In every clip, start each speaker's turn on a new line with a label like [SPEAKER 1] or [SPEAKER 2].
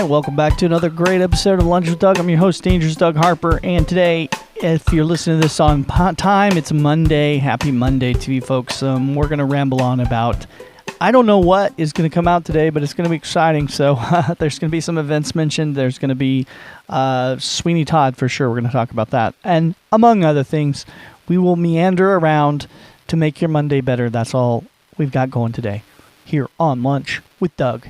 [SPEAKER 1] right, welcome back to another great episode of Lunch with Doug. I'm your host, Dangerous Doug Harper, and today, if you're listening to this on time, it's Monday. Happy Monday to you folks. We're going to ramble on about, I don't know what is going to come out today, but it's going to be exciting. So there's going to be some events mentioned. There's going to be Sweeny Todd for sure. We're going to talk about that. And among other things, we will meander around to make your Monday better. That's all we've got going today here on Lunch with Doug.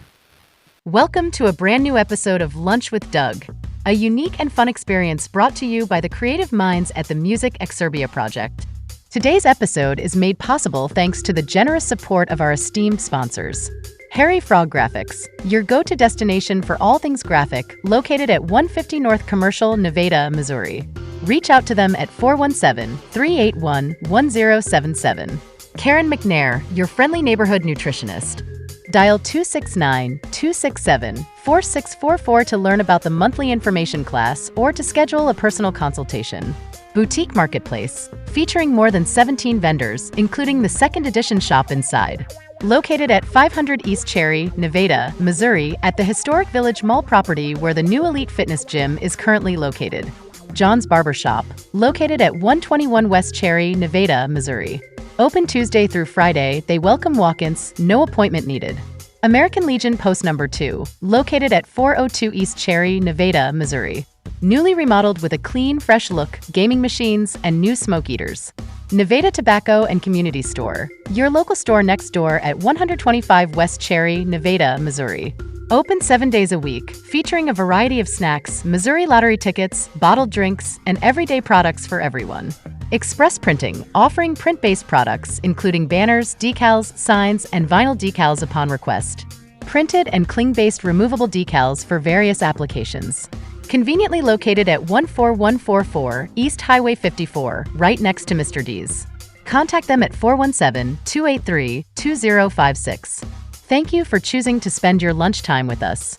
[SPEAKER 2] Welcome to a brand new episode of Lunch with Doug, a unique and fun experience brought to you by the creative minds at the Music Exerbia Project. Today's episode is made possible thanks to the generous support of our esteemed sponsors. Harry Frog Graphics, your go-to destination for all things graphic, located at 150 North Commercial, Nevada, Missouri. Reach out to them at 417-381-1077. Karen McNair, your friendly neighborhood nutritionist. Dial 269-267-4644 to learn about the monthly information class or to schedule a personal consultation. Boutique Marketplace, featuring more than 17 vendors, including the second edition shop inside. Located at 500 East Cherry, Nevada, Missouri, at the historic Village Mall property where the new Elite Fitness Gym is currently located. John's Barbershop, located at 121 West Cherry, Nevada, Missouri. Open Tuesday through Friday, they welcome walk-ins, no appointment needed. American Legion Post Number 2, located at 402 East Cherry, Nevada, Missouri. Newly remodeled with a clean, fresh look, gaming machines, and new smoke eaters. Nevada Tobacco and Community Store, your local store next door at 125 West Cherry, Nevada, Missouri. Open 7 days a week, featuring a variety of snacks, Missouri lottery tickets, bottled drinks, and everyday products for everyone. Express Printing, offering print-based products, including banners, decals, signs, and vinyl decals upon request. Printed and cling-based removable decals for various applications. Conveniently located at 14144 East Highway 54, right next to Mr. D's. Contact them at 417-283-2056. Thank you for choosing to spend your lunchtime with us.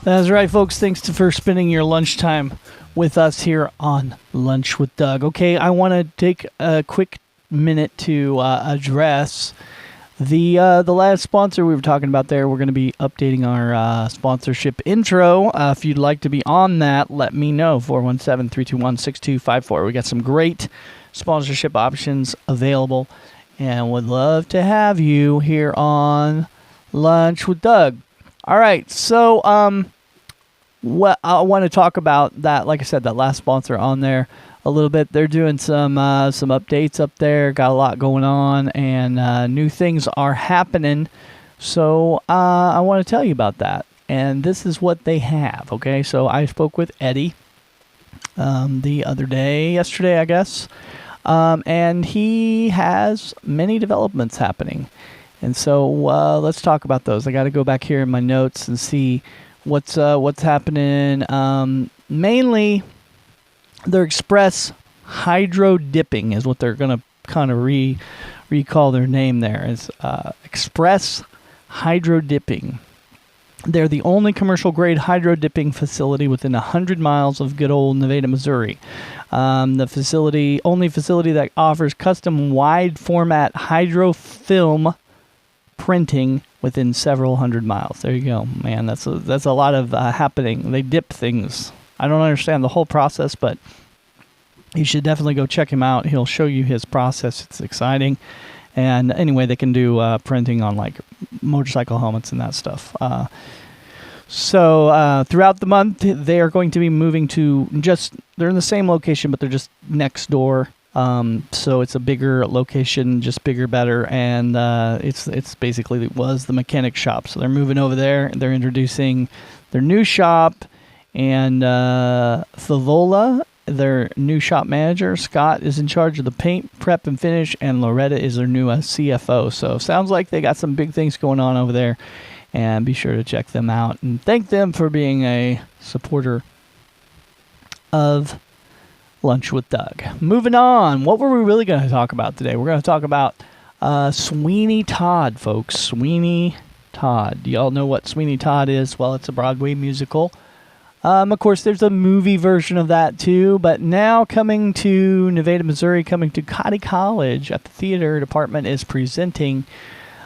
[SPEAKER 1] That's right, folks. Thanks for spending your lunchtime with us here on Lunch with Doug. Okay, I want to take a quick minute to address the last sponsor we were talking about there. We're going to be updating our sponsorship intro. If you'd like to be on that, let me know. 417-321-6254. We got some great sponsorship options available and would love to have you here on Lunch with Doug. All right, so what I want to talk about that, like I said, that last sponsor on there a little bit. They're doing some updates up there. Got a lot going on, and new things are happening. So I want to tell you about that. And this is what they have. Okay, so I spoke with Eddie yesterday, I guess, and he has many developments happening. And so let's talk about those. I got to go back here in my notes and see what's happening. Mainly, their express hydro dipping is what they're going to kind of recall their name there. It's express hydro dipping. They're the only commercial grade hydro dipping facility within 100 miles of good old Nevada, Missouri. The only facility that offers custom wide format hydro film printing within several hundred miles. There you go, man. That's a lot of happening. They dip things. I don't understand the whole process, but you should definitely go check him out. He'll show you his process. It's exciting. And anyway, they can do printing on like motorcycle helmets and that stuff. So throughout the month, they are going to be moving to they're in the same location, but they're just next door. So it's a bigger location, just bigger, better, and it's basically was the mechanic shop. So they're moving over there. They're introducing their new shop, and Favola, their new shop manager, Scott, is in charge of the paint, prep, and finish, and Loretta is their new CFO. So sounds like they got some big things going on over there, and be sure to check them out and thank them for being a supporter of Lunch with Doug. Moving on, what were we really going to talk about today? We're going to talk about Sweeny Todd, folks. Sweeny Todd. Do y'all know what Sweeny Todd is? Well, it's a Broadway musical. Of course, there's a movie version of that too, but now coming to Nevada, Missouri, coming to Cotty College at the theater department is presenting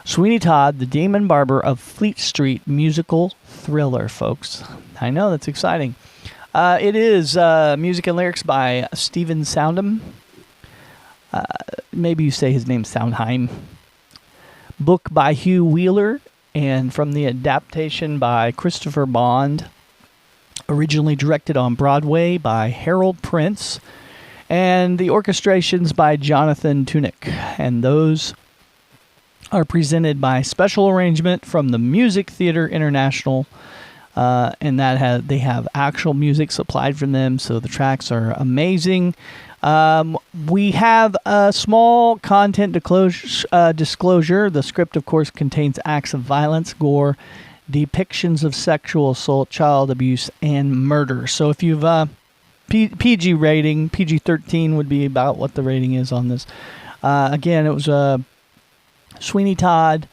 [SPEAKER 1] Sweeny Todd, the Demon Barber of Fleet Street musical thriller, folks. I know, that's exciting. It is music and lyrics by Stephen Soundham. Maybe you say his name Soundheim. Book by Hugh Wheeler, and from the adaptation by Christopher Bond. Originally directed on Broadway by Harold Prince. And the orchestrations by Jonathan Tunick. And those are presented by special arrangement from the Music Theater International. And they have actual music supplied from them, so the tracks are amazing. We have a small content disclosure. The script, of course, contains acts of violence, gore, depictions of sexual assault, child abuse, and murder. So if you've PG rating, PG-13 would be about what the rating is on this. Again, it was Sweeny Todd,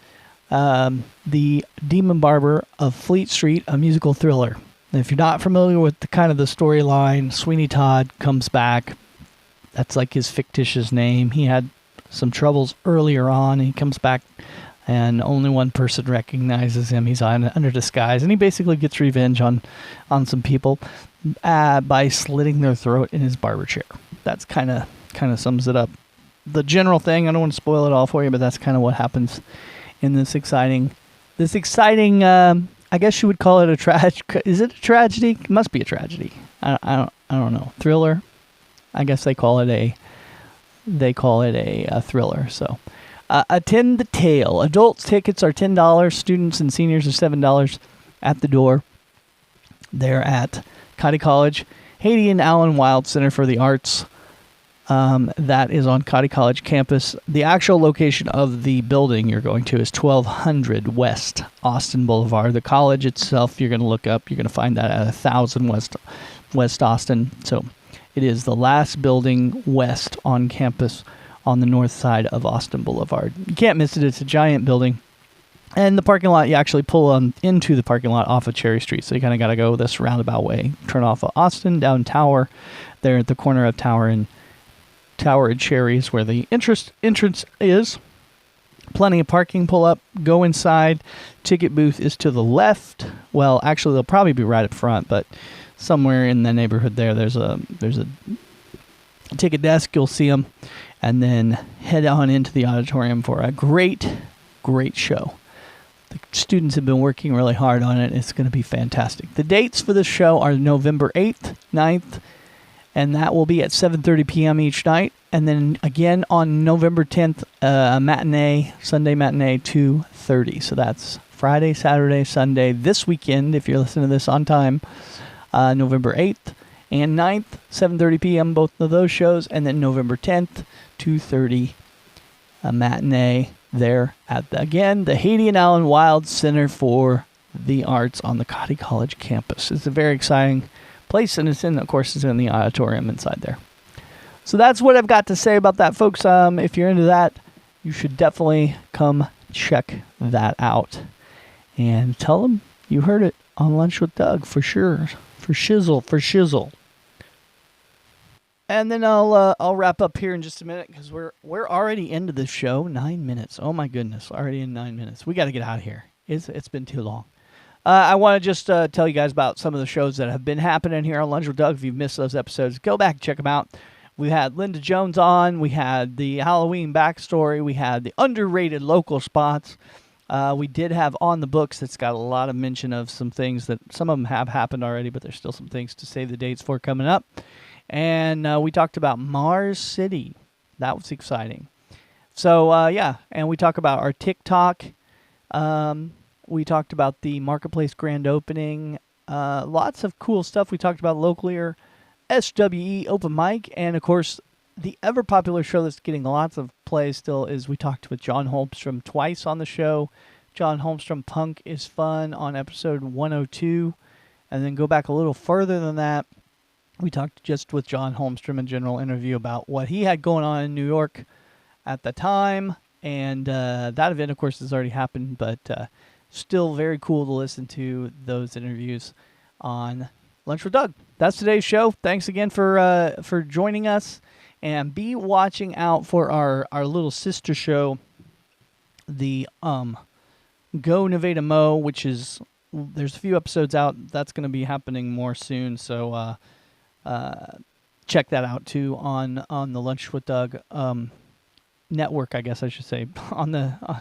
[SPEAKER 1] the Demon Barber of Fleet Street, a musical thriller. And if you're not familiar with the storyline, Sweeny Todd comes back. That's like his fictitious name. He had some troubles earlier on, and he comes back, and only one person recognizes him. He's under disguise, and he basically gets revenge on some people by slitting their throat in his barber chair. That's kind of sums it up. The general thing, I don't want to spoil it all for you, but that's kind of what happens in this exciting, I guess you would call it a tragedy. Is it a tragedy? It must be a tragedy. I don't know. Thriller? I guess they call it a thriller. So, attend the tale. Adults tickets are $10. Students and seniors are $7 at the door. They're at Cotty College, Haiti and Allen Wild Center for the Arts. That is on Cotty College campus. The actual location of the building you're going to is 1200 West Austin Boulevard. The college itself, you're going to look up. You're going to find that at 1000 West Austin. So it is the last building west on campus on the north side of Austin Boulevard. You can't miss it. It's a giant building. And the parking lot, you actually pull into the parking lot off of Cherry Street. So you kind of got to go this roundabout way. Turn off of Austin, down Tower, there at the corner of Tower and Cherry is where the entrance is. Plenty of parking. Pull up, go inside. Ticket booth is to the left. Well, actually, they'll probably be right up front, but somewhere in the neighborhood there's a ticket desk. You'll see them, and then head on into the auditorium for a great show. The students have been working really hard on it. It's going to be fantastic. The dates for this show are November 8th, 9th, and that will be at 7:30 p.m. each night. And then again on November 10th, Sunday matinee, 2:30. So that's Friday, Saturday, Sunday, this weekend, if you're listening to this on time, November 8th and 9th, 7:30 p.m., both of those shows. And then November 10th, 2:30, a matinee there at, the Haiti and Allen Wild Center for the Arts on the Cotty College campus. It's a very exciting place, and it's in the auditorium inside there. So that's what I've got to say about that, folks. If you're into that, you should definitely come check that out. And tell them you heard it on Lunch with Doug, for sure. For shizzle. And then I'll wrap up here in just a minute, because we're already into the show. 9 minutes. Oh my goodness, already in 9 minutes. We got to get out of here. It's been too long. I want to just tell you guys about some of the shows that have been happening here on Lunch with Doug. If you've missed those episodes, go back and check them out. We had Linda Jones on. We had the Halloween backstory. We had the underrated local spots. We did have On the Books that's got a lot of mention of some things that some of them have happened already, but there's still some things to save the dates for coming up. And we talked about Mars City. That was exciting. So, and we talk about our TikTok. We talked about the Marketplace grand opening. Lots of cool stuff. We talked about locally or SWE open mic. And, of course, the ever-popular show that's getting lots of play still is we talked with John Holmstrom twice on the show. John Holmstrom Punk is Fun on episode 102. And then go back a little further than that. We talked just with John Holmstrom, a general interview about what he had going on in New York at the time. And that event, of course, has already happened, but still very cool to listen to those interviews on Lunch with Doug. That's today's show. Thanks again for joining us. And be watching out for our little sister show the Go Nevada Mo, which is, there's a few episodes out. That's going to be happening more soon. So check that out too on the Lunch with Doug network, I guess I should say, on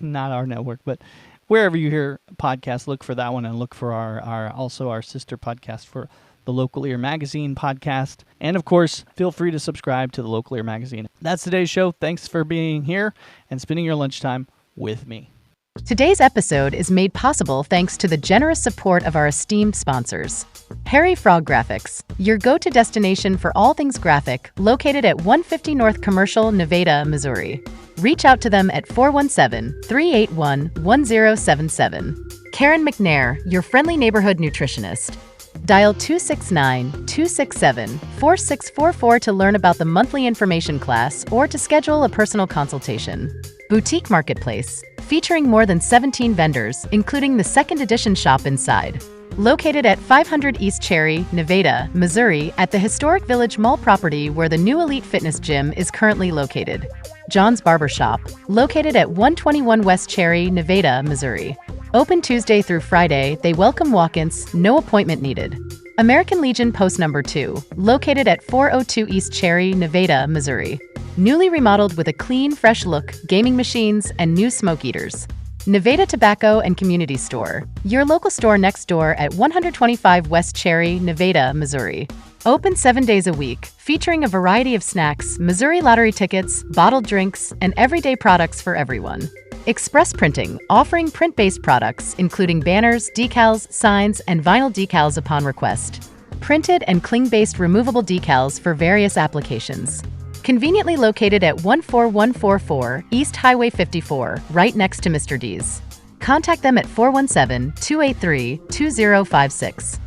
[SPEAKER 1] not our network, but wherever you hear podcasts, look for that one, and look for our sister podcast for the Local Ear Magazine podcast. And of course, feel free to subscribe to the Local Ear Magazine. That's today's show. Thanks for being here and spending your lunchtime with me.
[SPEAKER 2] Today's episode is made possible thanks to the generous support of our esteemed sponsors. Harry Frog Graphics, your go-to destination for all things graphic, located at 150 North Commercial, Nevada, Missouri. Reach out to them at 417-381-1077. Karen McNair, your friendly neighborhood nutritionist. Dial 269-267-4644 to learn about the monthly information class or to schedule a personal consultation. Boutique Marketplace, featuring more than 17 vendors, including the second edition shop inside. Located at 500 East Cherry, Nevada, Missouri, at the historic Village Mall property where the new Elite Fitness Gym is currently located. John's Barbershop, located at 121 West Cherry, Nevada, Missouri. Open Tuesday through Friday, they welcome walk-ins, no appointment needed. American Legion Post No. 2, located at 402 East Cherry, Nevada, Missouri. Newly remodeled with a clean, fresh look, gaming machines, and new smoke eaters. Nevada Tobacco and Community Store, your local store next door at 125 West Cherry, Nevada, Missouri. Open 7 days a week, featuring a variety of snacks, Missouri lottery tickets, bottled drinks, and everyday products for everyone. Express Printing, offering print-based products, including banners, decals, signs, and vinyl decals upon request. Printed and cling-based removable decals for various applications. Conveniently located at 14144 East Highway 54, right next to Mr. D's. Contact them at 417-283-2056.